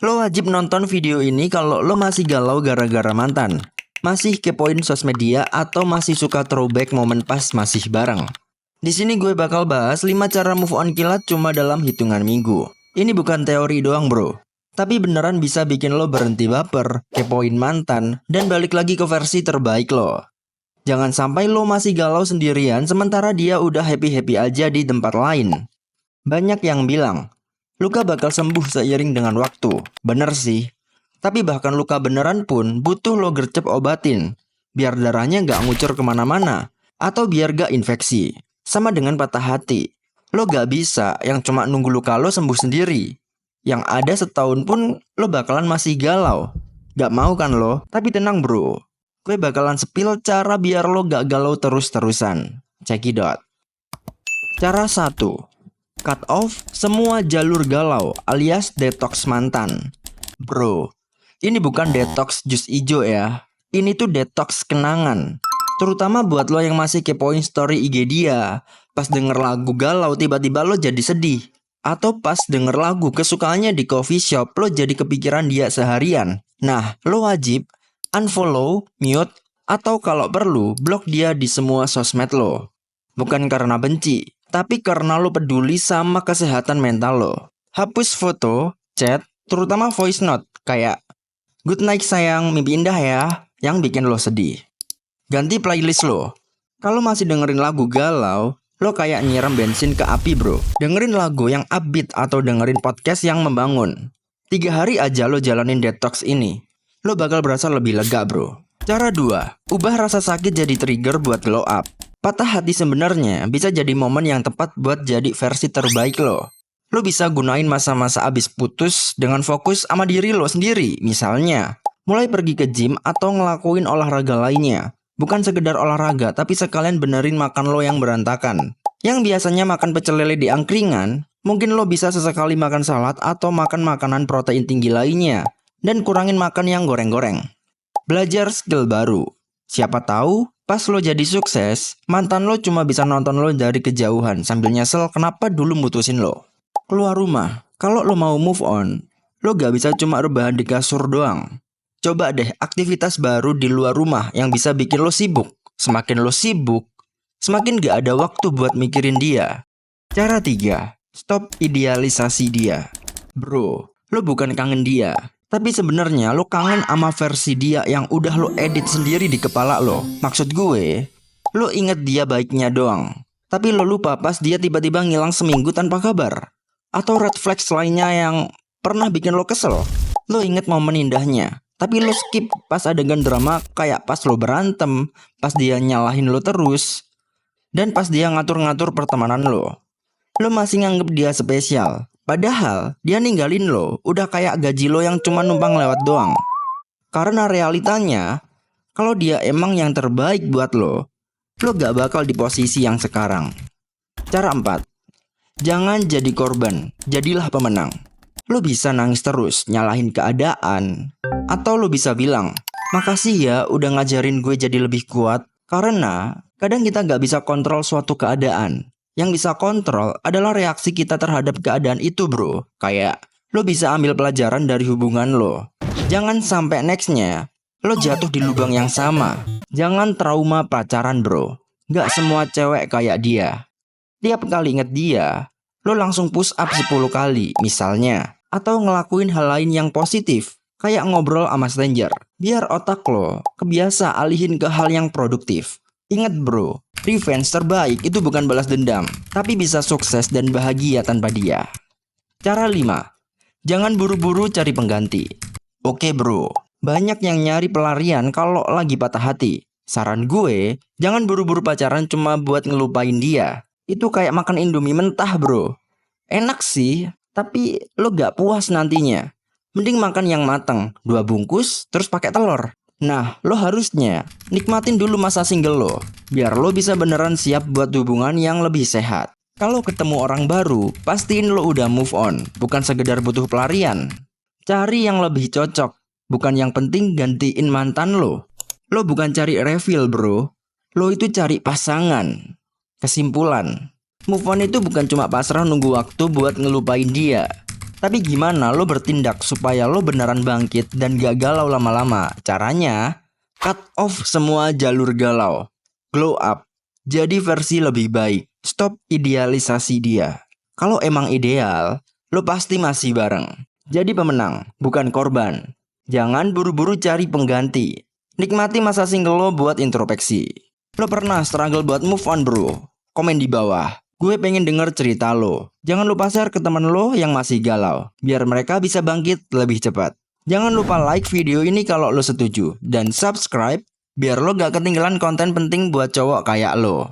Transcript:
Lo wajib nonton video ini kalau lo masih galau gara-gara mantan, masih kepoin sosmed dia, atau masih suka throwback momen pas masih bareng. Di sini gue bakal bahas 5 cara move on kilat cuma dalam hitungan minggu. Ini bukan teori doang bro, tapi beneran bisa bikin lo berhenti baper, kepoin mantan, dan balik lagi ke versi terbaik lo. Jangan sampai lo masih galau sendirian sementara dia udah happy-happy aja di tempat lain. Banyak yang bilang, luka bakal sembuh seiring dengan waktu. Bener sih. Tapi bahkan luka beneran pun butuh lo gercep obatin. Biar darahnya gak ngucur kemana-mana. Atau biar gak infeksi. Sama dengan patah hati. Lo gak bisa yang cuma nunggu luka lo sembuh sendiri. Yang ada setahun pun lo bakalan masih galau. Gak mau kan lo? Tapi tenang bro. Gue bakalan spill cara biar lo gak galau terus-terusan. Cekidot. Cara 1. Cut off semua jalur galau alias detox mantan. Bro, ini bukan detox jus ijo ya. Ini tuh detox kenangan. Terutama buat lo yang masih kepoin story IG dia. Pas denger lagu galau tiba-tiba lo jadi sedih. Atau pas denger lagu kesukaannya di coffee shop lo jadi kepikiran dia seharian. Nah, lo wajib unfollow, mute, atau kalau perlu blok dia di semua sosmed lo. Bukan karena benci, tapi karena lo peduli sama kesehatan mental lo. Hapus foto, chat, terutama voice note kayak good night sayang, mimpi indah ya, yang bikin lo sedih. Ganti playlist lo. Kalau masih dengerin lagu galau, lo kayak nyiram bensin ke api bro. Dengerin lagu yang upbeat atau dengerin podcast yang membangun. 3 hari aja lo jalanin detox ini, lo bakal berasa lebih lega bro. Cara 2. Ubah rasa sakit jadi trigger buat glow up. Patah hati sebenarnya bisa jadi momen yang tepat buat jadi versi terbaik lo. Lo bisa gunain masa-masa abis putus dengan fokus sama diri lo sendiri. Misalnya, mulai pergi ke gym atau ngelakuin olahraga lainnya. Bukan sekedar olahraga, tapi sekalian benerin makan lo yang berantakan. Yang biasanya makan pecel lele di angkringan, mungkin lo bisa sesekali makan salad atau makan makanan protein tinggi lainnya. Dan kurangin makan yang goreng-goreng. Belajar skill baru. Siapa tahu pas lo jadi sukses, mantan lo cuma bisa nonton lo dari kejauhan sambil nyesel kenapa dulu mutusin lo. Keluar rumah, kalau lo mau move on, lo gak bisa cuma rebahan di kasur doang. Coba deh aktivitas baru di luar rumah yang bisa bikin lo sibuk. Semakin lo sibuk, semakin gak ada waktu buat mikirin dia. Cara 3. Stop idealisasi dia. Bro, lo bukan kangen dia, tapi sebenarnya lo kangen sama versi dia yang udah lo edit sendiri di kepala lo. Maksud gue, lo inget dia baiknya doang, tapi lo lupa pas dia tiba-tiba ngilang seminggu tanpa kabar. Atau red flags lainnya yang pernah bikin lo kesel. Lo inget momen indahnya, tapi lo skip pas adegan drama kayak pas lo berantem, pas dia nyalahin lo terus, dan pas dia ngatur-ngatur pertemanan lo. Lo masih nganggep dia spesial. Padahal dia ninggalin lo udah kayak gaji lo yang cuma numpang lewat doang. Karena realitanya, kalau dia emang yang terbaik buat lo gak bakal di posisi yang sekarang. Cara 4. Jangan jadi korban, jadilah pemenang. Lo bisa nangis terus, nyalahin keadaan. Atau lo bisa bilang, makasih ya udah ngajarin gue jadi lebih kuat. Karena kadang kita gak bisa kontrol suatu keadaan. Yang bisa kontrol adalah reaksi kita terhadap keadaan itu bro. Kayak lo bisa ambil pelajaran dari hubungan lo. Jangan sampai nextnya lo jatuh di lubang yang sama. Jangan trauma pacaran bro. Gak semua cewek kayak dia. Tiap kali inget dia, lo langsung push up 10 kali misalnya. Atau ngelakuin hal lain yang positif, kayak ngobrol sama stranger. Biar otak lo kebiasa alihin ke hal yang produktif. Ingat bro, revenge terbaik itu bukan balas dendam, tapi bisa sukses dan bahagia tanpa dia. Cara 5. Jangan buru-buru cari pengganti. Oke bro, banyak yang nyari pelarian kalau lagi patah hati. Saran gue, jangan buru-buru pacaran cuma buat ngelupain dia. Itu kayak makan indomie mentah bro. Enak sih, tapi lo gak puas nantinya. Mending makan yang matang, 2 bungkus, terus pakai telur. Nah, lo harusnya nikmatin dulu masa single lo, biar lo bisa beneran siap buat hubungan yang lebih sehat. Kalau ketemu orang baru, pastiin lo udah move on, bukan sekedar butuh pelarian. Cari yang lebih cocok, bukan yang penting gantiin mantan lo. Lo bukan cari refill bro, lo itu cari pasangan. Kesimpulan, move on itu bukan cuma pasrah nunggu waktu buat ngelupain dia, Tapi gimana lo bertindak supaya lo beneran bangkit dan gak galau lama-lama? Caranya, cut off semua jalur galau. Glow up. Jadi versi lebih baik. Stop idealisasi dia. Kalau emang ideal, lo pasti masih bareng. Jadi pemenang, bukan korban. Jangan buru-buru cari pengganti. Nikmati masa single lo buat introspeksi. Lo pernah struggle buat move on bro? Komen di bawah. Gue pengen denger cerita lo. Jangan lupa share ke teman lo yang masih galau, biar mereka bisa bangkit lebih cepat. Jangan lupa like video ini kalau lo setuju. Dan subscribe, biar lo gak ketinggalan konten penting buat cowok kayak lo.